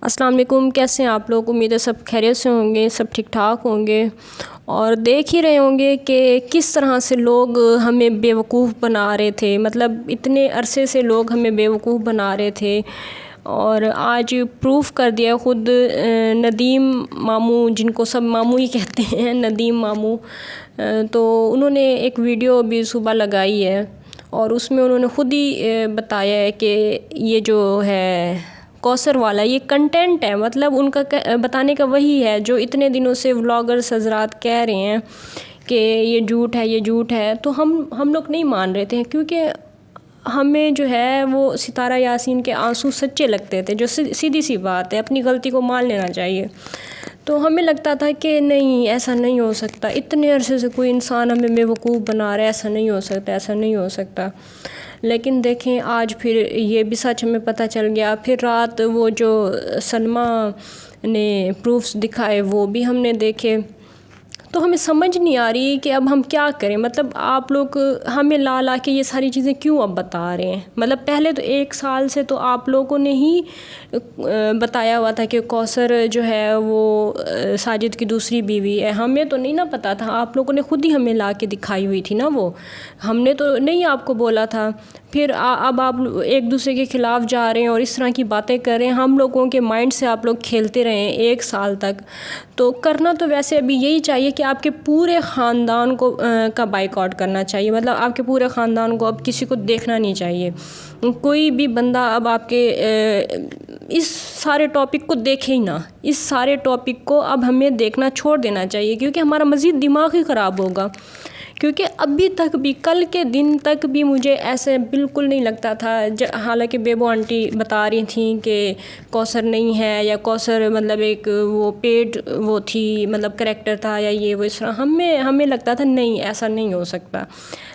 السلام علیکم، کیسے ہیں آپ لوگ؟ امید ہے سب خیریت سے ہوں گے، سب ٹھیک ٹھاک ہوں گے اور دیکھ ہی رہے ہوں گے کہ کس طرح سے لوگ ہمیں بیوقوف بنا رہے تھے۔ مطلب اتنے عرصے سے لوگ ہمیں بیوقوف بنا رہے تھے اور آج پروف کر دیا خود ندیم ماموں، جن کو سب ماموں ہی کہتے ہیں، ندیم ماموں، تو انہوں نے ایک ویڈیو بھی صبح لگائی ہے اور اس میں انہوں نے خود ہی بتایا ہے کہ یہ جو ہے کوثر والا یہ کنٹینٹ ہے، مطلب ان کا بتانے کا وہی ہے جو اتنے دنوں سے ولاگرز حضرات کہہ رہے ہیں کہ یہ جھوٹ ہے، یہ جھوٹ ہے، تو ہم لوگ نہیں مان رہے تھے کیونکہ ہمیں جو ہے وہ ستارہ یاسین کے آنسو سچے لگتے تھے، جو سیدھی سی بات ہے، اپنی غلطی کو مان لینا چاہیے۔ تو ہمیں لگتا تھا کہ نہیں، ایسا نہیں ہو سکتا، اتنے عرصے سے کوئی انسان ہمیں بیوقوف بنا رہا ہے، ایسا نہیں ہو سکتا، ایسا نہیں ہو سکتا۔ لیکن دیکھیں آج پھر یہ بھی سچ ہمیں پتہ چل گیا۔ پھر رات وہ جو سلمیٰ نے پروفس دکھائے وہ بھی ہم نے دیکھے، تو ہمیں سمجھ نہیں آ رہی کہ اب ہم کیا کریں۔ مطلب آپ لوگ ہمیں لا کے یہ ساری چیزیں کیوں اب بتا رہے ہیں؟ مطلب پہلے تو 1 سال سے تو آپ لوگوں نے ہی بتایا ہوا تھا کہ کوثر جو ہے وہ ساجد کی دوسری بیوی ہے، ہمیں تو نہیں نا پتہ تھا، آپ لوگوں نے خود ہی ہمیں لا کے دکھائی ہوئی تھی نا، وہ ہم نے تو نہیں آپ کو بولا تھا۔ پھر اب آپ ایک دوسرے کے خلاف جا رہے ہیں اور اس طرح کی باتیں کر رہے ہیں، ہم لوگوں کے مائنڈ سے آپ لوگ کھیلتے رہے ہیں 1 سال تک۔ تو کرنا تو ویسے ابھی یہی چاہیے کہ آپ کے پورے خاندان کو کا بائیک آؤٹ کرنا چاہیے، مطلب آپ کے پورے خاندان کو اب کسی کو دیکھنا نہیں چاہیے، کوئی بھی بندہ اب آپ کے اس سارے ٹاپک کو دیکھے ہی نہ، اس سارے ٹاپک کو اب ہمیں دیکھنا چھوڑ دینا چاہیے، کیونکہ ہمارا مزید دماغ ہی خراب ہوگا۔ کیونکہ ابھی تک بھی، کل کے دن تک بھی مجھے ایسے بالکل نہیں لگتا تھا، حالانکہ بیبو آنٹی بتا رہی تھیں کہ کوثر نہیں ہے، یا کوثر مطلب ایک وہ پیڈ وہ تھی، مطلب کریکٹر تھا، یا یہ وہ اس طرح ہمیں لگتا تھا نہیں، ایسا نہیں ہو سکتا۔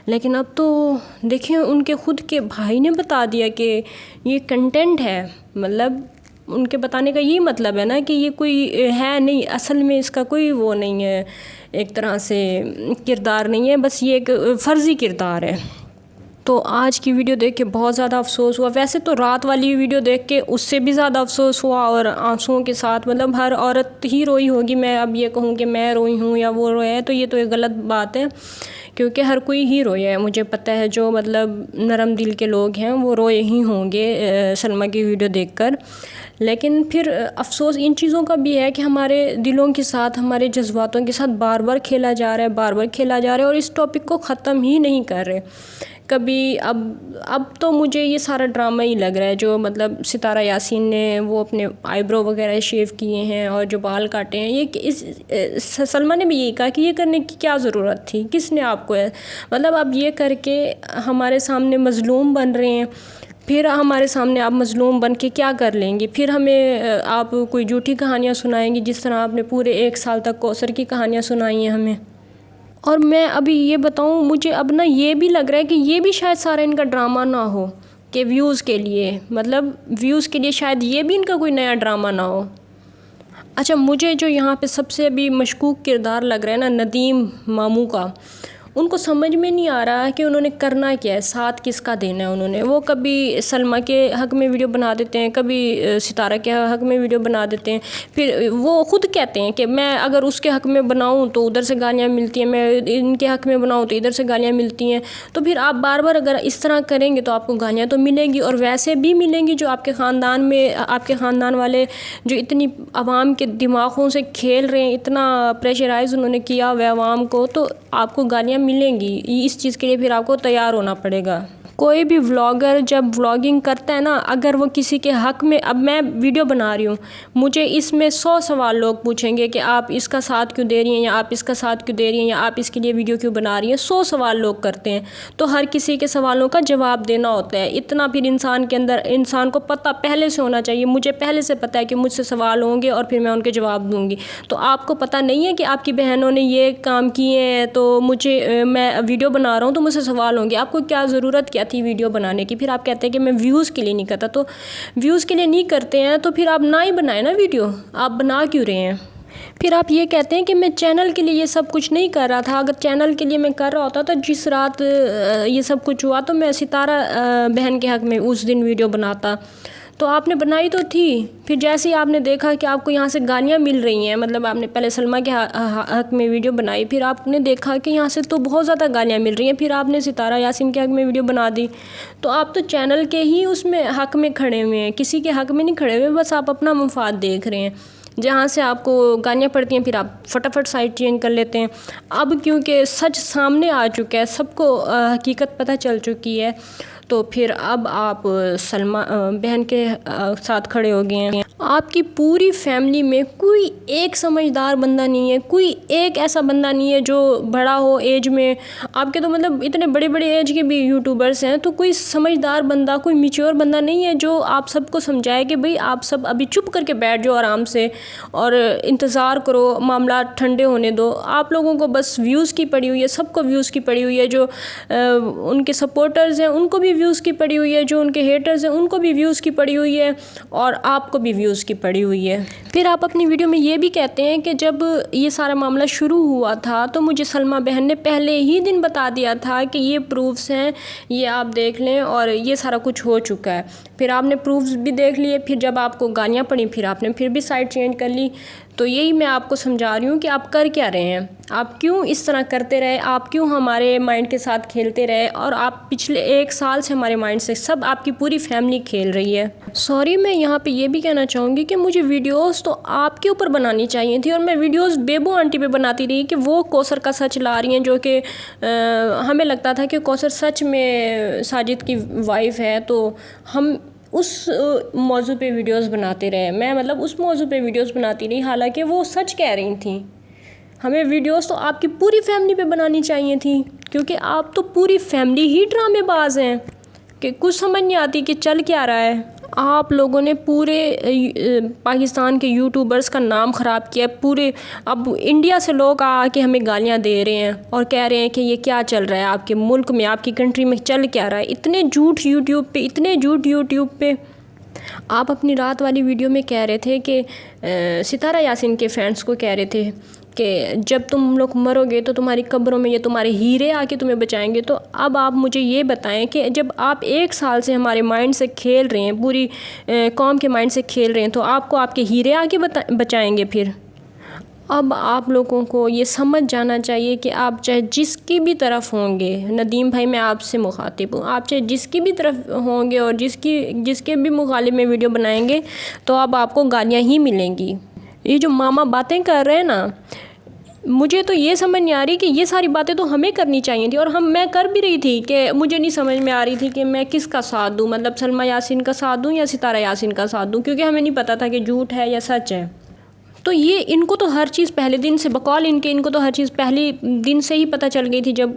لیکن اب تو دیکھیں ان کے خود کے بھائی نے بتا دیا کہ یہ کنٹینٹ ہے، مطلب ان کے بتانے کا یہی مطلب ہے نا کہ یہ کوئی ہے نہیں، اصل میں اس کا کوئی وہ نہیں ہے، ایک طرح سے کردار نہیں ہے، بس یہ ایک فرضی کردار ہے۔ تو آج کی ویڈیو دیکھ کے بہت زیادہ افسوس ہوا۔ ویسے تو رات والی ویڈیو دیکھ کے اس سے بھی زیادہ افسوس ہوا، اور آنسوؤں کے ساتھ، مطلب ہر عورت ہی روئی ہوگی، میں اب یہ کہوں کہ میں روئی ہوں یا وہ روئے ہیں تو یہ تو ایک غلط بات ہے، کیونکہ ہر کوئی ہی رویا ہے، مجھے پتہ ہے جو مطلب نرم دل کے لوگ ہیں وہ روئے ہی ہوں گے سلمیٰ کی ویڈیو دیکھ کر۔ لیکن پھر افسوس ان چیزوں کا بھی ہے کہ ہمارے دلوں کے ساتھ، ہمارے جذباتوں کے ساتھ بار بار کھیلا جا رہا ہے، بار بار کھیلا جا رہا ہے، اور اس ٹاپک کو ختم ہی نہیں کر رہے کبھی۔ اب تو مجھے یہ سارا ڈرامہ ہی لگ رہا ہے، جو مطلب ستارہ یاسین نے وہ اپنے آئی برو وغیرہ شیو کیے ہیں اور جو بال کاٹے ہیں، یہ سلمیٰ نے بھی یہی کہا کہ یہ کرنے کی کیا ضرورت تھی، کس نے آپ کو مطلب اب یہ کر کے ہمارے سامنے مظلوم بن رہے ہیں، پھر ہمارے سامنے آپ مظلوم بن کے کیا کر لیں گے؟ پھر ہمیں آپ کوئی جھوٹی کہانیاں سنائیں گی، جس طرح آپ نے پورے 1 سال تک کوثر کی کہانیاں سنائی ہیں ہمیں۔ اور میں ابھی یہ بتاؤں، مجھے اب نا یہ بھی لگ رہا ہے کہ یہ بھی شاید سارا ان کا ڈرامہ نہ ہو، کہ ویوز کے لیے، مطلب ویوز کے لیے شاید یہ بھی ان کا کوئی نیا ڈرامہ نہ ہو۔ اچھا، مجھے جو یہاں پہ سب سے ابھی مشکوک کردار لگ رہا ہے نا ندیم ماموں کا، ان کو سمجھ میں نہیں آ رہا کہ انہوں نے کرنا کیا ہے، ساتھ کس کا دینا ہے انہوں نے۔ وہ کبھی سلمیٰ کے حق میں ویڈیو بنا دیتے ہیں، کبھی ستارہ کے حق میں ویڈیو بنا دیتے ہیں، پھر وہ خود کہتے ہیں کہ میں اگر اس کے حق میں بناؤں تو ادھر سے گالیاں ملتی ہیں، میں ان کے حق میں بناؤں تو ادھر سے گالیاں ملتی ہیں۔ تو پھر آپ بار بار اگر اس طرح کریں گے تو آپ کو گالیاں تو ملیں گی، اور ویسے بھی ملیں گی جو آپ کے خاندان میں، آپ کے خاندان والے جو اتنی عوام کے دماغوں سے کھیل رہے ہیں، اتنا پریشرائز انہوں نے کیا ہوا ہے عوام کو، تو آپ کو گالیاں ملیں گی۔ اس چیز کے لیے پھر آپ کو تیار ہونا پڑے گا۔ کوئی بھی ولاگر جب ولاگنگ کرتا ہے نا، اگر وہ کسی کے حق میں، اب میں ویڈیو بنا رہی ہوں، مجھے اس میں 100 سوال لوگ پوچھیں گے کہ آپ اس کا ساتھ کیوں دے رہی ہیں، یا آپ اس کا ساتھ کیوں دے رہی ہیں، یا آپ اس کے لیے ویڈیو کیوں بنا رہی ہیں، 100 سوال لوگ کرتے ہیں، تو ہر کسی کے سوالوں کا جواب دینا ہوتا ہے۔ اتنا پھر انسان کے اندر، انسان کو پتہ پہلے سے ہونا چاہیے، مجھے پہلے سے پتہ ہے کہ مجھ سے سوال ہوں گے اور پھر میں ان کے جواب دوں گی۔ تو آپ کو پتہ نہیں ہے کہ آپ کی بہنوں نے یہ کام کیے ہیں، تو مجھے، میں ویڈیو بنا رہا ہوں تو مجھ سے سوال ہوں گے، آپ کو کیا ضرورت کیا تھی ویڈیو بنانے کی؟ پھر آپ کہتے ہیں کہ میں ویوز کے لیے نہیں کرتا، تو ویوز کے لیے نہیں کرتے ہیں تو پھر آپ نہ ہی بنائیں نا ویڈیو، آپ بنا کیوں رہے ہیں؟ پھر آپ یہ کہتے ہیں کہ میں چینل کے لیے یہ سب کچھ نہیں کر رہا تھا، اگر چینل کے لیے میں کر رہا ہوتا تو جس رات یہ سب کچھ ہوا تو میں ستارہ بہن کے حق میں اس دن ویڈیو بناتا۔ تو آپ نے بنائی تو تھی، پھر جیسے ہی آپ نے دیکھا کہ آپ کو یہاں سے گالیاں مل رہی ہیں، مطلب آپ نے پہلے سلمیٰ کے حق میں ویڈیو بنائی، پھر آپ نے دیکھا کہ یہاں سے تو بہت زیادہ گالیاں مل رہی ہیں، پھر آپ نے ستارہ یاسین کے حق میں ویڈیو بنا دی، تو آپ تو چینل کے ہی اس میں حق میں کھڑے ہوئے ہیں، کسی کے حق میں نہیں کھڑے ہوئے، بس آپ اپنا مفاد دیکھ رہے ہیں۔ جہاں سے آپ کو گالیاں پڑتی ہیں پھر آپ فٹافٹ سائٹ چینج کر لیتے ہیں۔ اب کیونکہ سچ سامنے آ چکا ہے، سب کو حقیقت پتہ چل چکی ہے، تو پھر اب آپ سلمیٰ بہن کے ساتھ کھڑے ہو گئے ہیں۔ آپ کی پوری فیملی میں کوئی ایک سمجھدار بندہ نہیں ہے، کوئی ایک ایسا بندہ نہیں ہے جو بڑا ہو ایج میں۔ آپ کے تو مطلب اتنے بڑے بڑے ایج کے بھی یوٹیوبرس ہیں، تو کوئی سمجھدار بندہ، کوئی میچور بندہ نہیں ہے جو آپ سب کو سمجھائے کہ بھئی آپ سب ابھی چپ کر کے بیٹھ جاؤ آرام سے اور انتظار کرو، معاملات ٹھنڈے ہونے دو۔ آپ لوگوں کو بس ویوز کی پڑی ہوئی ہے، سب کو ویوز کی پڑی ہوئی ہے، جو ان کے سپورٹرز ہیں ان کو بھی ویوز کی پڑی ہوئی ہے، جو ان کے ہیٹرز ہیں ان کو بھی ویوز کی پڑی ہوئی ہے، اور آپ کو بھی ویوز کی پڑی ہوئی ہے۔ پھر آپ اپنی ویڈیو میں یہ بھی کہتے ہیں کہ جب یہ سارا معاملہ شروع ہوا تھا تو مجھے سلمیٰ بہن نے پہلے ہی دن بتا دیا تھا کہ یہ پروفس ہیں، یہ آپ دیکھ لیں اور یہ سارا کچھ ہو چکا ہے۔ پھر آپ نے پروفس بھی دیکھ لیے، پھر جب آپ کو گالیاں پڑیں پھر آپ نے پھر بھی سائٹ چینج کر لی۔ تو یہی میں آپ کو سمجھا رہی ہوں کہ آپ کر کیا رہے ہیں، آپ کیوں اس طرح کرتے رہے، آپ کیوں ہمارے مائنڈ کے ساتھ کھیلتے رہے، اور آپ پچھلے 1 سال سے ہمارے مائنڈ سے سب آپ کی پوری فیملی کھیل رہی ہے۔ سوری، میں یہاں پہ یہ بھی کہنا چاہوں گی کہ مجھے ویڈیوز تو آپ کے اوپر بنانی چاہیے تھی، اور میں ویڈیوز بیبو آنٹی پہ بناتی رہی کہ وہ کوثر کا سچ لا رہی ہیں، جو کہ ہمیں لگتا تھا کہ کوثر سچ میں ساجد کی وائف ہے، تو ہم اس موضوع پہ ویڈیوز بناتے رہے، میں مطلب اس موضوع پہ ویڈیوز بناتی رہی، حالانکہ وہ سچ کہہ رہی تھیں۔ ہمیں ویڈیوز تو آپ کی پوری فیملی پہ بنانی چاہیے تھی، کیونکہ آپ تو پوری فیملی ہی ڈرامے باز ہیں کہ کچھ سمجھ نہیں آتی کہ چل کیا رہا ہے۔ آپ لوگوں نے پورے پاکستان کے یوٹیوبرز کا نام خراب کیا، پورے اب انڈیا سے لوگ آ کے ہمیں گالیاں دے رہے ہیں اور کہہ رہے ہیں کہ یہ کیا چل رہا ہے آپ کے ملک میں، آپ کی کنٹری میں چل کیا رہا ہے، اتنے جھوٹ یوٹیوب پہ، اتنے جھوٹ یوٹیوب پہ۔ آپ اپنی رات والی ویڈیو میں کہہ رہے تھے کہ ستارہ یاسین کے فینس کو کہہ رہے تھے کہ جب تم لوگ مرو گے تو تمہاری قبروں میں یہ تمہارے ہیرے آ کے تمہیں بچائیں گے۔ تو اب آپ مجھے یہ بتائیں کہ جب آپ 1 سال سے ہمارے مائنڈ سے کھیل رہے ہیں، پوری قوم کے مائنڈ سے کھیل رہے ہیں، تو آپ کو آپ کے ہیرے آ کے بچائیں گے پھر؟ اب آپ لوگوں کو یہ سمجھ جانا چاہیے کہ آپ چاہے جس کی بھی طرف ہوں گے، ندیم بھائی میں آپ سے مخاطب ہوں، آپ چاہے جس کی بھی طرف ہوں گے اور جس کے بھی مخالف میں ویڈیو بنائیں گے تو اب آپ کو گالیاں ہی ملیں گی۔ یہ جو ماما باتیں کر رہے ہیں نا، مجھے تو یہ سمجھ نہیں آ رہی کہ یہ ساری باتیں تو ہمیں کرنی چاہیے تھی، اور میں کر بھی رہی تھی کہ مجھے نہیں سمجھ میں آ رہی تھی کہ میں کس کا ساتھ دوں، مطلب سلمیٰ یاسین کا ساتھ دوں یا ستارہ یاسین کا ساتھ دوں، کیونکہ ہمیں نہیں پتہ تھا کہ جھوٹ ہے یا سچ ہے۔ تو یہ ان کو تو ہر چیز پہلے دن سے بقول ان کو تو ہر چیز پہلے دن سے ہی پتہ چل گئی تھی جب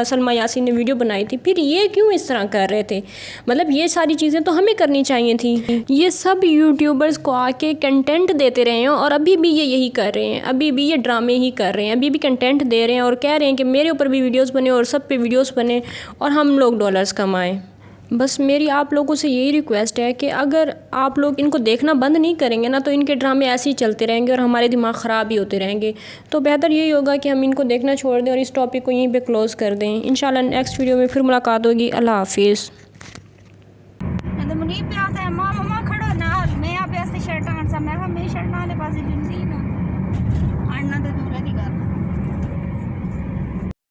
سلمیٰ یاسین نے ویڈیو بنائی تھی، پھر یہ کیوں اس طرح کر رہے تھے؟ مطلب یہ ساری چیزیں تو ہمیں کرنی چاہیے تھی۔ یہ سب یوٹیوبرز کو آ کے کنٹینٹ دیتے رہے ہیں، اور ابھی بھی یہ یہی کر رہے ہیں، ابھی بھی یہ ڈرامے ہی کر رہے ہیں، ابھی بھی کنٹینٹ دے رہے ہیں اور کہہ رہے ہیں کہ میرے اوپر بھی ویڈیوز بنے اور سب پہ ویڈیوز بنے اور ہم لوگ ڈالرز کمائیں۔ بس میری آپ لوگوں سے یہی ریکویسٹ ہے کہ اگر آپ لوگ ان کو دیکھنا بند نہیں کریں گے نا تو ان کے ڈرامے ایسے ہی چلتے رہیں گے اور ہمارے دماغ خراب ہی ہوتے رہیں گے۔ تو بہتر یہی ہوگا کہ ہم ان کو دیکھنا چھوڑ دیں اور اس ٹاپک کو یہیں پہ کلوز کر دیں۔ انشاءاللہ نیکسٹ ویڈیو میں پھر ملاقات ہوگی۔ اللہ حافظ۔